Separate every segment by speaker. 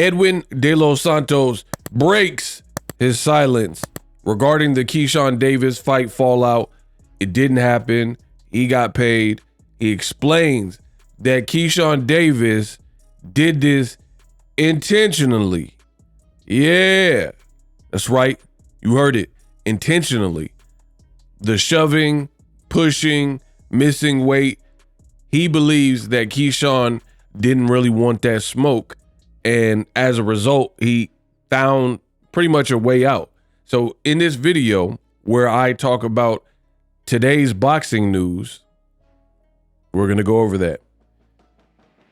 Speaker 1: Edwin de los Santos breaks his silence regarding the Keyshawn Davis fight fallout. It didn't happen. He got paid. He explains that Keyshawn Davis did this intentionally. Yeah, that's right. You heard it. Intentionally. The shoving, pushing, missing weight. He believes that Keyshawn didn't really want that smoke. And as a result, he found pretty much a way out. So in this video where I talk about today's boxing news, we're going to go over that.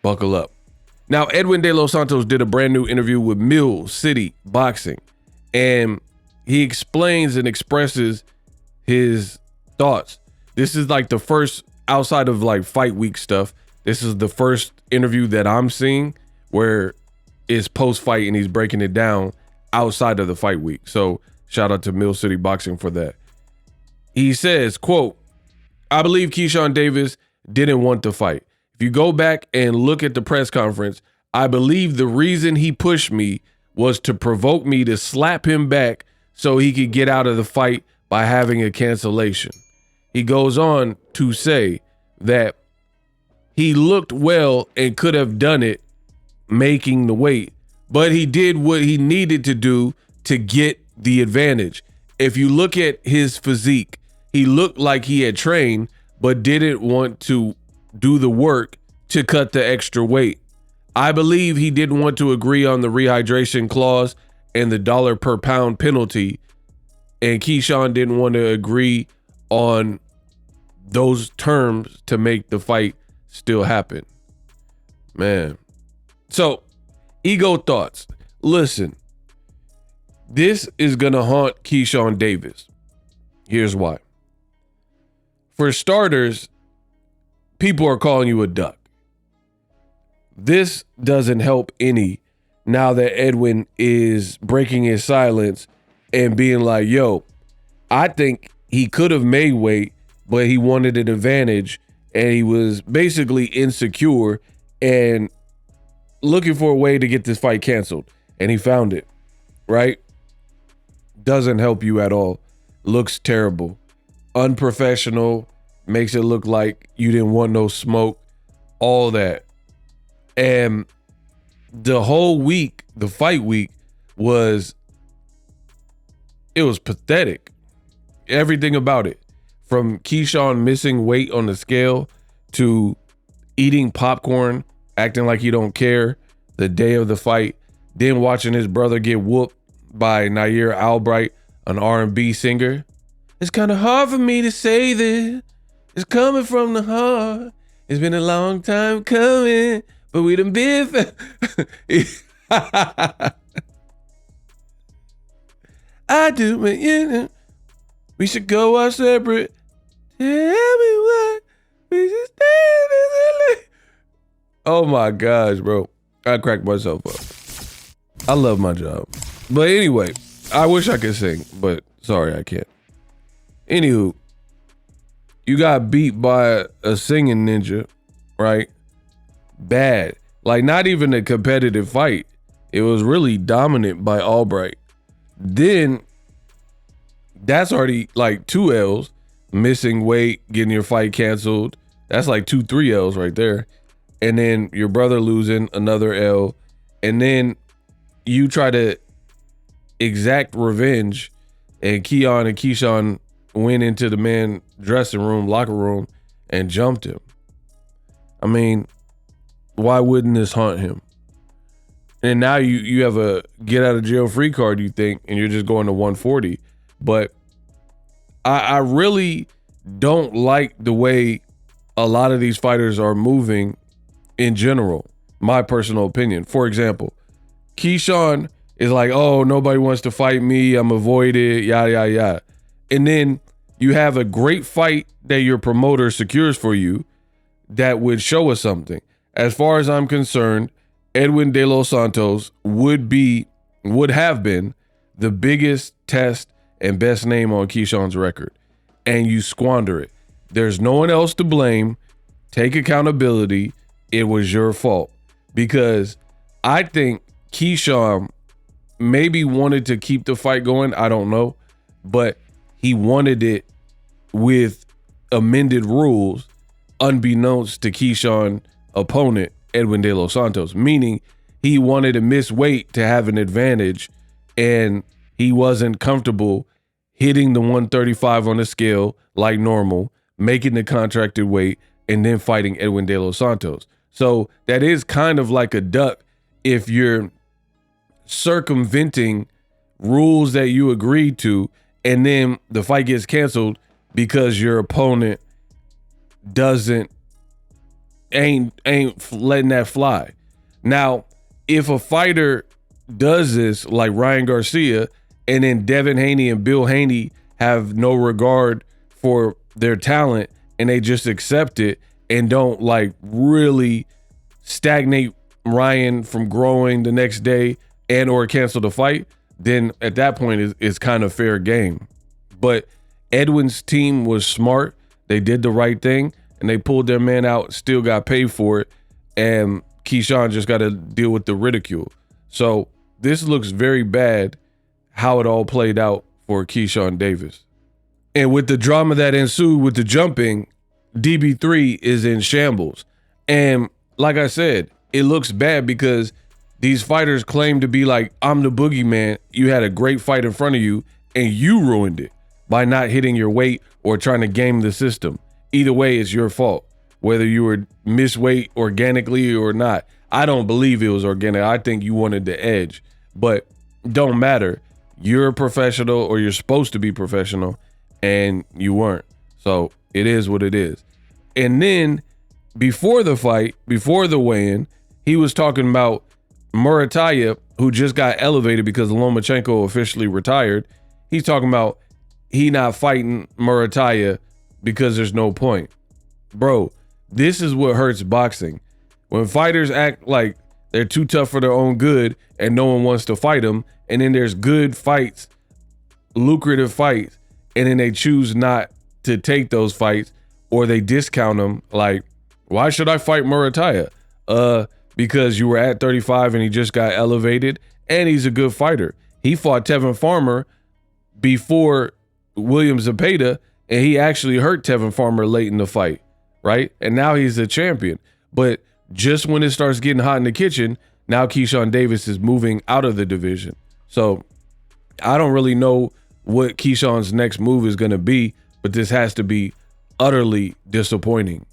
Speaker 1: Buckle up. Now, Edwin de los Santos did a brand new interview with Mill City Boxing, and he explains and expresses his thoughts. This is like the first, outside of like fight week stuff, this is the first interview that I'm seeing where it's post-fight and he's breaking it down outside of the fight week. So shout out to Mill City Boxing for that. He says, quote, "I believe Keyshawn Davis didn't want to fight. If you go back and look at the press conference, I believe the reason he pushed me was to provoke me to slap him back so he could get out of the fight by having a cancellation." He goes on to say that he looked well and could have done it making the weight, but he did what he needed to do to get the advantage. If you look at his physique, he looked like he had trained, but didn't want to do the work to cut the extra weight. I believe he didn't want to agree on the rehydration clause and the $1 per pound penalty, and Keyshawn didn't want to agree on those terms to make the fight still happen. Man. So, ego thoughts. Listen, this is going to haunt Keyshawn Davis. Here's why. For starters, people are calling you a duck. This doesn't help any now that Edwin is breaking his silence and being like, yo, I think he could have made weight, but he wanted an advantage and he was basically insecure and looking for a way to get this fight canceled. And he found it, right? Doesn't help you at all. Looks terrible. Unprofessional. Makes it look like you didn't want no smoke. All that. And the whole week, the fight week, was pathetic. Everything about it. From Keyshawn missing weight on the scale to eating popcorn, acting like you don't care the day of the fight, then watching his brother get whooped by Nair Albright, an R&B singer. It's kind of hard for me to say this. It's coming from the heart. It's been a long time coming, but we done been. I do, but you know, we should go our separate. Tell me what we should stand. Oh my gosh, bro. I cracked myself up. I love my job. But anyway, I wish I could sing, but sorry, I can't. Anywho, you got beat by a singing ninja, right? Bad. Like, not even a competitive fight. It was really dominant by Albright. Then, that's already like 2 L's. Missing weight, getting your fight canceled. That's like 2-3 L's right there. And then your brother losing, another L. And then you try to exact revenge, and Keon and Keyshawn went into the man dressing room, locker room, and jumped him. I mean, why wouldn't this haunt him? And now you have a get out of jail free card, you think, and you're just going to 140. But I really don't like the way a lot of these fighters are moving in general, my personal opinion. For example, Keyshawn is like, oh, nobody wants to fight me, I'm avoided, yada, yada, yada. And then you have a great fight that your promoter secures for you that would show us something. As far as I'm concerned, Edwin de los Santos would have been the biggest test and best name on Keyshawn's record, and you squander it. There's no one else to blame. Take accountability. It was your fault, because I think Keyshawn maybe wanted to keep the fight going. I don't know. But he wanted it with amended rules unbeknownst to Keyshawn opponent, Edwin de los Santos, meaning he wanted to miss weight to have an advantage, and he wasn't comfortable hitting the 135 on the scale like normal, making the contracted weight, and then fighting Edwin de los Santos. So that is kind of like a duck if you're circumventing rules that you agreed to, and then the fight gets canceled because your opponent ain't letting that fly. Now, if a fighter does this like Ryan Garcia, and then Devin Haney and Bill Haney have no regard for their talent and they just accept it and don't like really stagnate Ryan from growing the next day and or cancel the fight, then at that point it's kind of fair game. But Edwin's team was smart. They did the right thing and they pulled their man out, still got paid for it. And Keyshawn just got to deal with the ridicule. So this looks very bad how it all played out for Keyshawn Davis. And with the drama that ensued with the jumping, DB3 is in shambles. And like I said, it looks bad because these fighters claim to be like, I'm the boogeyman. You had a great fight in front of you and you ruined it by not hitting your weight or trying to game the system. Either way, it's your fault, whether you were miss weight organically or not. I don't believe it was organic. I think you wanted the edge, but don't matter. You're a professional, or you're supposed to be professional, and you weren't. So it is what it is. And then before the fight, before the weigh-in, he was talking about Murataya, who just got elevated because Lomachenko officially retired. He's talking about he not fighting Murataya because there's no point. Bro, this is what hurts boxing. When fighters act like they're too tough for their own good and no one wants to fight them, and then there's good fights, lucrative fights, and then they choose not to take those fights or they discount them. Like, why should I fight Murataya? Because you were at 35 and he just got elevated and he's a good fighter. He fought Tevin Farmer before William Zepeda and he actually hurt Tevin Farmer late in the fight, right? And now he's a champion. But just when it starts getting hot in the kitchen, now Keyshawn Davis is moving out of the division. So I don't really know what Keyshawn's next move is going to be, but this has to be utterly disappointing.